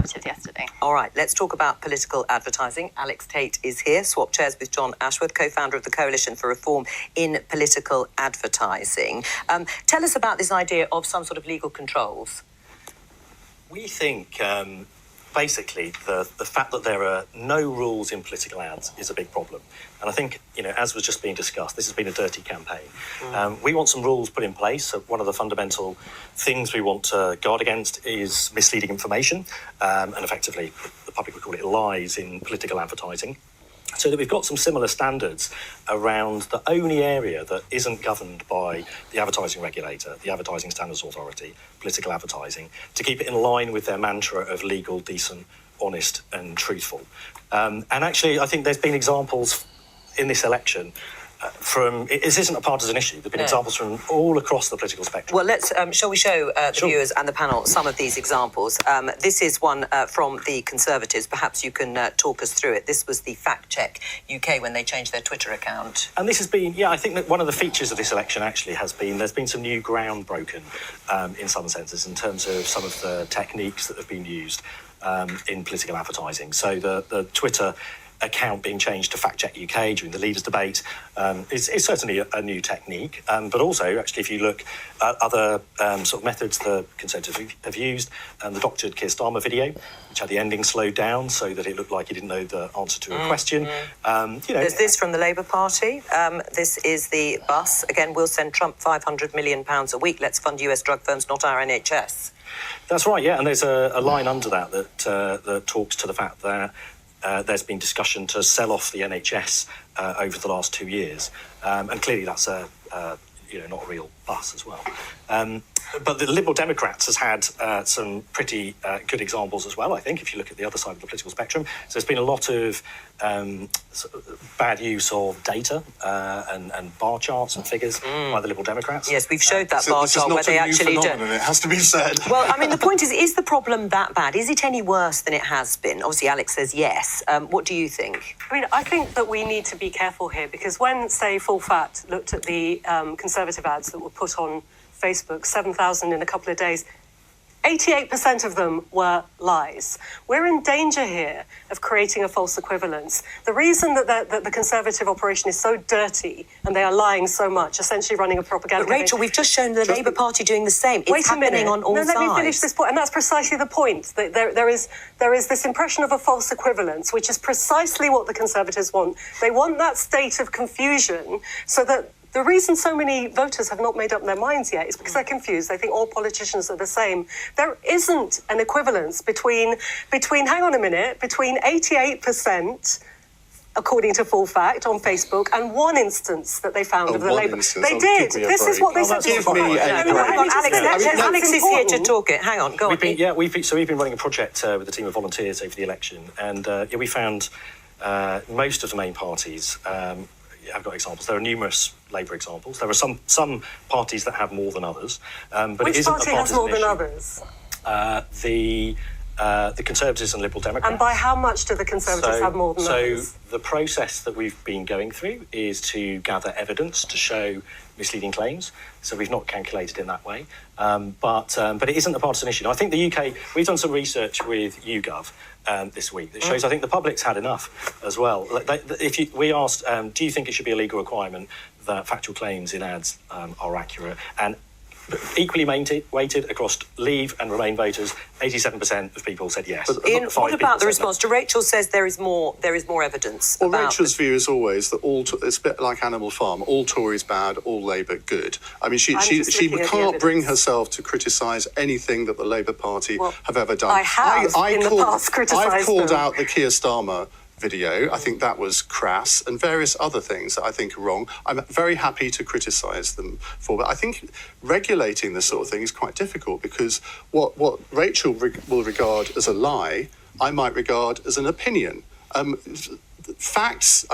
Conservatives yesterday. All right, let's talk about political advertising. Alex Tait is here, swap chairs with John Ashworth, co-founder of the Coalition for Reform in Political Advertising. Tell us about this idea of some sort of legal controls. We think, basically, the fact that there are no rules in political ads is a big problem. And I think, as was just being discussed, this has been a dirty campaign. We want some rules put in place. So one of the fundamental things we want to guard against is misleading information, and effectively, the public would call it lies in political advertising. So that we've got some similar standards around the only area that isn't governed by the advertising regulator, the Advertising Standards Authority, political advertising, to keep it in line with their mantra of legal, decent, honest and truthful. And actually, I think there's been examples in this election this isn't a partisan issue. There have been examples from all across the political spectrum. Well, shall we show the viewers and the panel some of these examples? This is one from the Conservatives. Perhaps you can talk us through it. This was the Fact Check UK when they changed their Twitter account. And this has been, I think that one of the features of this election actually has been there's been some new ground broken in some senses in terms of some of the techniques that have been used in political advertising. So the Twitter account being changed to Fact Check UK during the leaders' debate is certainly a new technique. But also, actually, if you look at other sort of methods the Conservatives have used, the doctored Keir Starmer video, which had the ending slowed down so that it looked like he didn't know the answer to a question. There's this from the Labour Party. This is the bus. Again, we'll send Trump £500 million a week. Let's fund US drug firms, not our NHS. That's right, yeah. And there's a line under that talks to the fact that there's been discussion to sell off the NHS over the last 2 years. And clearly that's not a real bus as well. But the Liberal Democrats has had some pretty good examples as well, I think, if you look at the other side of the political spectrum. So there's been a lot of bad use of data and bar charts and figures by the Liberal Democrats. Yes, we've showed that bar chart where they actually do. It has to be said. Well, I mean, the point is the problem that bad? Is it any worse than it has been? Obviously, Alex says yes. What do you think? I mean, I think that we need to be careful here because when, say, Full Fat looked at the Conservative ads that were put on Facebook, 7,000 in a couple of days, 88% of them were lies. We're in danger here of creating a false equivalence. The reason that the Conservative operation is so dirty and they are lying so much, essentially running a propaganda But Rachel, we've just shown the Labour Party doing the same. It's happening on all sides. Let me finish this point, and that's precisely the point. There is this impression of a false equivalence, which is precisely what the Conservatives want. They want that state of confusion so that the reason so many voters have not made up their minds yet is because they're confused. They think all politicians are the same. There isn't an equivalence between hang on a minute, between 88%, according to Full Fact, on Facebook, and one instance that they found of the Labour. They did. This is what they said before. Alex is here to talk it. Hang on, go on. We've been running a project with a team of volunteers over the election, and we found most of the main parties. I've got examples. There are numerous Labour examples. There are some parties that have more than others. But Which it isn't party a has more than issue. others? The Conservatives and Liberal Democrats. And by how much do the Conservatives have more than others? So the process that we've been going through is to gather evidence to show misleading claims. So we've not calculated in that way. But it isn't a partisan issue. Now, I think the UK, we've done some research with YouGov this week that shows I think the public's had enough as well. We asked, do you think it should be a legal requirement that factual claims in ads are accurate? And equally weighted across Leave and Remain voters, 87% of people said yes. Ian, what about the response to Rachel? Says there is more evidence. Well, Rachel's view is always that it's a bit like Animal Farm. All Tories bad, all Labour good. I mean, she can't bring herself to criticise anything that the Labour Party have ever done. I have in the past criticised I've called out the Keir Starmer video. I think that was crass, and various other things that I think are wrong. I'm very happy to criticise them for, but I think regulating this sort of thing is quite difficult because what Rachel will regard as a lie, I might regard as an opinion. Facts,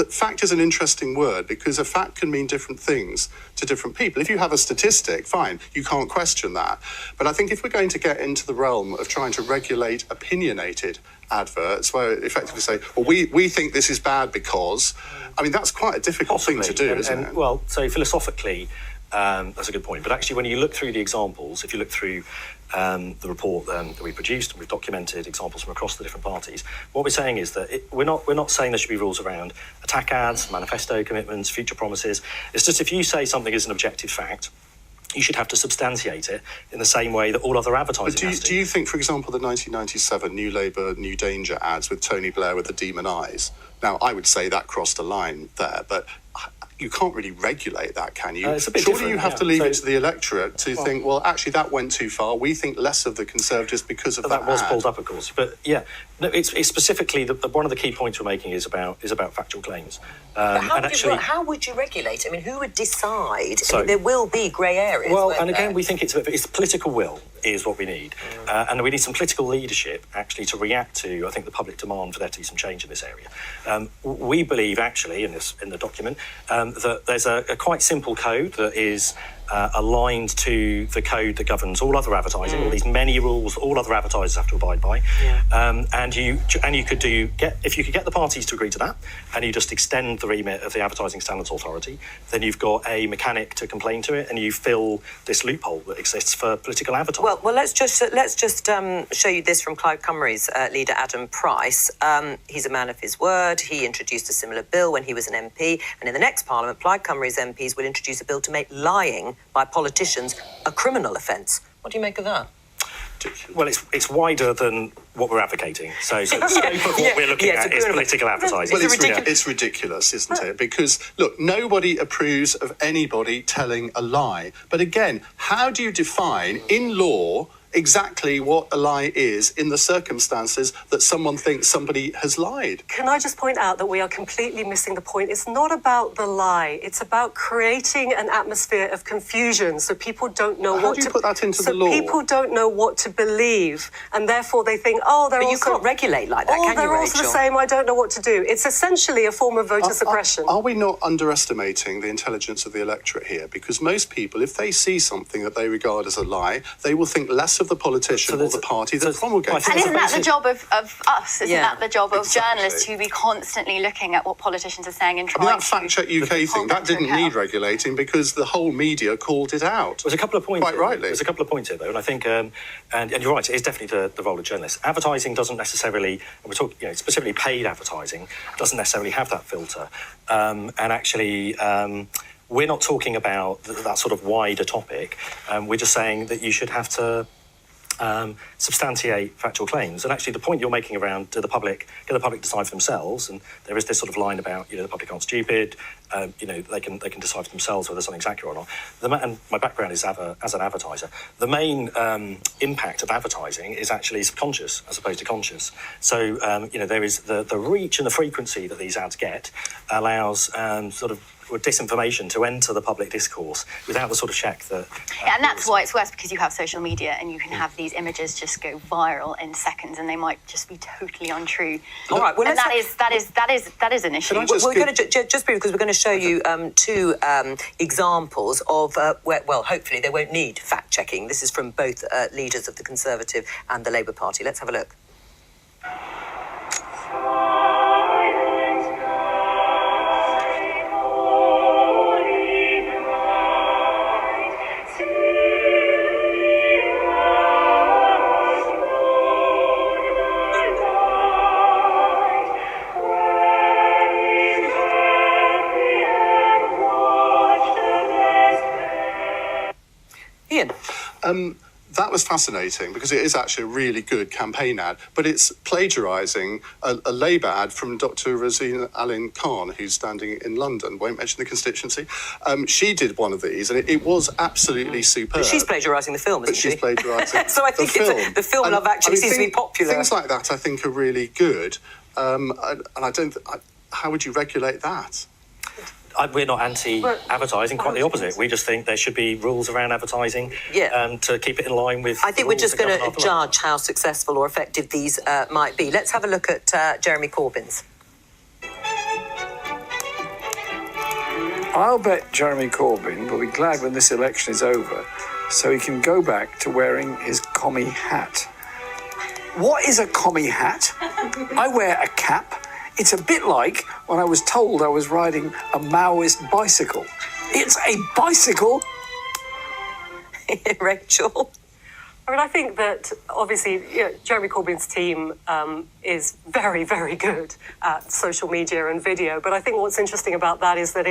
fact is an interesting word because a fact can mean different things to different people. If you have a statistic, fine, you can't question that. But I think if we're going to get into the realm of trying to regulate opinionated adverts, where effectively say, well, we think this is bad because, that's quite a difficult thing to do, isn't it? Well, so philosophically, that's a good point. But actually, when you look through the examples, if you look through the report that we produced, and we've documented examples from across the different parties. What we're saying is that we're not saying there should be rules around attack ads, manifesto commitments, future promises. It's just if you say something is an objective fact, you should have to substantiate it in the same way that all other advertising has to. Do you think, for example, the 1997 New Labour, New Danger ads with Tony Blair with the demon eyes? Now, I would say that crossed a line there, but you can't really regulate that, can you? It's a bit Surely different, you have to leave it to the electorate to think, well, actually, that went too far. We think less of the Conservatives because of that was ad. pulled up, of course. But yeah, no, it's specifically one of the key points we're making is about factual claims. But how would you regulate it? I mean, who would decide? So, I mean, there will be grey areas. Well, and again, we think it's political will is what we need. And we need some political leadership, actually, to react to, I think, the public demand for there to be some change in this area. We believe, actually, in the document, that there's a quite simple code that is aligned to the code that governs all other advertising, all these many rules all other advertisers have to abide by. And you could if you could get the parties to agree to that, and you just extend the remit of the Advertising Standards Authority, then you've got a mechanic to complain to it, and you fill this loophole that exists for political advertising. Well, let's just show you this from Clive Cymru's leader, Adam Price. He's a man of his word. He introduced a similar bill when he was an MP, and in the next Parliament, Plaid Cymru's MPs will introduce a bill to make lying by politicians a criminal offence. What do you make of that? Well, it's wider than what we're advocating. So the scope of what we're looking at is political advertising. Well, it's ridiculous, isn't it? Because, look, nobody approves of anybody telling a lie. But again, how do you define in law exactly what a lie is in the circumstances that someone thinks somebody has lied? Can I just point out that we are completely missing the point? It's not about the lie. It's about creating an atmosphere of confusion so people don't know How do you put that into the law? So people don't know what to believe, and therefore they think, But you can't regulate like that, can you, they're also the same, I don't know what to do. It's essentially a form of voter suppression. Are we not underestimating the intelligence of the electorate here? Because most people, if they see something that they regard as a lie, they will think less of the politician or the party that promulgates it. And isn't that the job of us? Isn't that the job of Exactly. journalists to be constantly looking at what politicians are saying and trying that Fact Check UK thing, that didn't need regulating because the whole media called it out. There's a couple of points. Quite rightly. There's a couple of points here, though, and I think, and you're right, it is definitely the role of journalists. Advertising doesn't necessarily, and we're talking, specifically paid advertising, doesn't necessarily have that filter. And actually, we're not talking about that sort of wider topic. We're just saying that you should have to substantiate factual claims. And actually the point you're making around can the public decide for themselves, and there is this sort of line about the public aren't stupid, they can decide for themselves whether something's accurate or not. And my background is as an advertiser. The main impact of advertising is actually subconscious as opposed to conscious. So there is the reach and the frequency that these ads get allows sort of disinformation to enter the public discourse without the sort of check that... and that's why it's worse, because you have social media and you can have these images just go viral in seconds and they might just be totally untrue. All right, well, and that is an issue. We're going to just because we're going to show you two examples of where, well, hopefully they won't need fact checking. This is from both leaders of the Conservative and the Labour Party. Let's have a look. Ian? That was fascinating because it is actually a really good campaign ad, but it's plagiarising a Labour ad from Dr. Rosina Allen Khan, who's standing in London, won't mention the constituency. She did one of these, and it was absolutely superb. But she's plagiarising the film, isn't she? But she's plagiarising So I think the film love actually seems to be popular. Things like that, I think, are really good. And I don't... how would you regulate that? We're not anti-advertising, quite the opposite. We just think there should be rules around advertising to keep it in line with... I think we're just going to judge how successful or effective these might be. Let's have a look at Jeremy Corbyn's. I'll bet Jeremy Corbyn will be glad when this election is over so he can go back to wearing his commie hat. What is a commie hat? I wear a cap. It's a bit like when I was told I was riding a Maoist bicycle. It's a bicycle. Rachel? I mean, I think that obviously Jeremy Corbyn's team is very, very good at social media and video. But I think what's interesting about that is that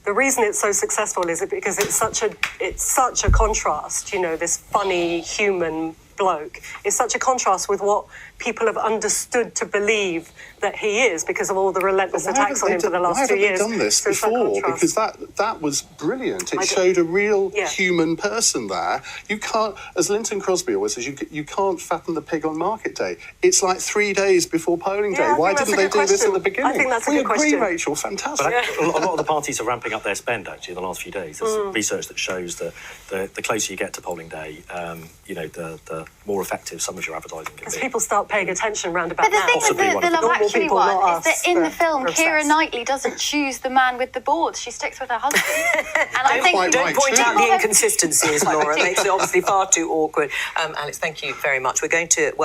the reason it's so successful is because it's such a contrast. You know, this funny human bloke is such a contrast with what people have understood to believe that he is because of all the relentless attacks on him for the last 2 years. Why haven't they done this before? Because that was brilliant. It showed a real human person there. You can't, as Linton Crosby always says, you can't fatten the pig on market day. It's like 3 days before polling day. Why didn't they do this at the beginning? I think that's a good question. We agree, Rachel. Fantastic. But a lot of the parties are ramping up their spend actually in the last few days. There's research that shows that the closer you get to polling day, the more effective some of your advertising can be. As people start paying attention round about But the now. thing with the Love Actually people, one not is that us, in the that film, are Keira obsessed. Knightley doesn't choose the man with the boards. She sticks with her husband. And I think quite Don't right point too. out the inconsistencies, Laura. It makes it obviously far too awkward. Alex, thank you very much. We're going to welcome